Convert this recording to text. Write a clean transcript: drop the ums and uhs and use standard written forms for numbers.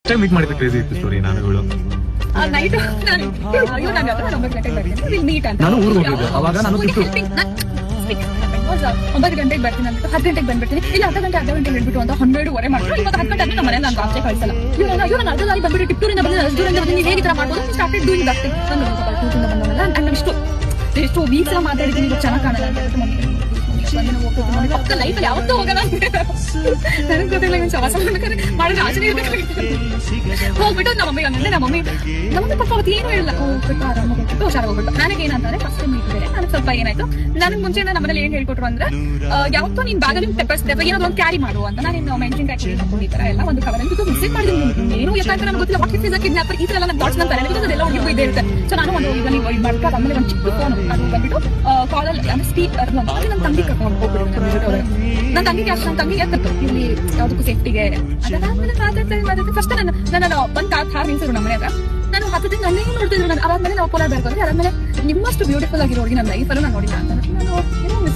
Time meet ಮಾಡಿದ crazy ಇತ್ತು story ನಾನು ಹೇಳು. ನೈಟ್ ಅಯ್ಯೋ ನಾನು 9 ಗಂಟೆಗೆ ಬರ್ತೀನಿ ವಿಲ್ ಮೀಟ್ ಅಂತ. ನಾನು ಊರಿಗೆ ಹೋಗಿದ್ದೆ ಅವಾಗ ನಾನು ಬಿಟ್ಟು 9 ಗಂಟೆಗೆ ಬರ್ತೀನಿ ಅಂದ್ಬಿಟ್ಟು 10 ಗಂಟೆಗೆ ಬಂದ್ಬಿಡ್ತೀನಿ. ಇಲ್ಲ ಅರ್ಧ ಗಂಟೆ ಹೇಳ್ಬಿಟ್ಟು ಅಂತ 12:15 ಮಾಡ್ತಾರೆ. ಇವತ್ತು 10 ಗಂಟೆ ನಮ್ಮ ಮನೇಲಿ ನಾನು ಆಚೆ ಕಳಿಸಲ್ಲ. ಅಯ್ಯೋ ನಾನು ಅರ್ಧ ದಾರಿ ಬಂದ್ಬಿಟ್ಟು ಟಿಪ್ಟೂರಿಂದ ಬಂದಿದ್ದೆ, ಅಷ್ಟೂರಿಂದ ಬಂದು ನೀವು ಹೇಗೆ ತರ ಮಾಡ್ಬೋದು ಸ್ಟಾರ್ಟೆಡ್ ಡೂಯಿಂಗ್ ದಟ್ ಥಿಂಗ್. ನಾನು ಬಂದವಲ್ಲ ನಾನು ಎಷ್ಟು ವೀಕ್ಸ್ ಎಲ್ಲ ಮಾತಾಡಿದ್ದೀನಿ, ಇವಾಗ ಚೆನ್ನಾಗಿ ಕಾಣಲ್ಲ ಅಂತ ಹೇಳ್ಬಿಟ್ಟು ಮಮ್ಮಿ ಪಕ್ಕ ಲೈಫಲ್ಲಿ ಯಾವತ್ತೂ ಹೋಗಲ್ಲ ನನಗೆ ಗೊತ್ತಿಲ್ಲ. ಇವನ್ ಸವಾಸ ಮಾಡಿದ್ರೆ ಆಚೆ ಹೋಗ್ಬಿಟ್ಟು ನಮ್ಮ ಮಮ್ಮಿ ಪಾಪ ಅವತ್ತು ಏನು ಹೇಳಿಲ್ಲ. ಹೋಗ್ಬಿಟ್ಟು ಆರಾಮಾಗಿ ಹೋಗ್ಬಿಟ್ಟು ಹುಷಾರಾಗಿ ಹೋಗ್ಬಿಟ್ಟು. ನನಗೆ ಏನಂತಾರೆ ಫಸ್ಟ್ ಮೀಟ್ ಬೇರೆ ನನಗೆ ಸ್ವಲ್ಪ ಏನಾಯ್ತು, ನನಗೆ ಮುಂಚೆಯಿಂದ ನಮ್ಮಲ್ಲಿ ಏನ್ ಹೇಳ್ಕೊಟ್ರು ಅಂದ್ರೆ ಯಾವತ್ತೂ ನೀನ್ ಬ್ಯಾಗಲ್ಲಿ ಪೆಪ್ಪರ್ಸ್ ಏನಾದ್ರು ಒಂದು ಕ್ಯಾರಿ ಮಾಡು ಅಂತ. ನಾನು ಮೆಣಸಿನಕಾಯಿ ಈ ತರ ಎಲ್ಲ ಒಂದು ಕವರ್ ಅಂತ ವಿಸಿಟ್ ಮಾಡಿದ್ದೀನಿ. ಏನು ಯಾಕಂದ್ರೆ ನನಗೆ ಗೊತ್ತಿಲ್ಲ ವಾಟ್ ಇಸ್ ಕಿಡ್ನಾಪರ್ ಈ ತರ ಎಲ್ಲ ಥಾಟ್ಸ್ ನನ್ನ ತಲೆಯಲ್ಲಿ ಅದೆಲ್ಲ ಹುಡುಗು ಇದೆ ಇರುತ್ತೆ. ಸೊ ನಾನು ಒಂದು ಇದು ಮಾಡ್ಕೊಂಡು ಆಮೇಲೆ ಒಂದು ಚಿಕ್ಕ ಫೋನ್ ಅದು ಬಂದ್ಬಿಟ್ಟು ಕಾಲಲ್ಲಿ ಅಂದ್ರೆ ಸ್ಪೀಕರ್ ನನ್ನ ತಂಗಿ ಕರ್ಕೊಂಡು ಹೋಗ್ಬಿಟ್ಟು ನನ್ನ ತಂಗಿಗೆ ಅಷ್ಟು ನನ್ನ ತಂಗಿಗೆ ಎತ್ತಿತ್ತು ಇಲ್ಲಿ ಯಾವ್ದಕ್ಕೂ ಸೇಫ್ಟಿಗೆ. ಅದಾದ್ಮೇಲೆ ಮಾತಾಡ್ತಾ ಫಸ್ಟ್ ನಾನು ಬಂದ್ ಕಾರ್ ನಿಲ್ಸಿದ್ರು ನಮ್ಮ ಮನೆ ಹತ್ರ. ನಾನು ಹತ್ತದಿಂದ ನನ್ನೇ ನೋಡ್ತಿದ್ರು. ನಾನು ಅದಾದ್ಮೇಲೆ ನಾವು ಕೋಲಾರ ಬರ್ಕೊಂಡ್ರೆ ಅದಾದ್ಮೇಲೆ ನಿಮ್ಮಷ್ಟು ಬ್ಯೂಟಿಫುಲ್ ಆಗಿರೋ ಹುಡುಗಿ ನನ್ನ ಲೈಫಲ್ಲೂ ನಾನು ನೋಡಿಲ್ಲ ಅಂತ ನಾನು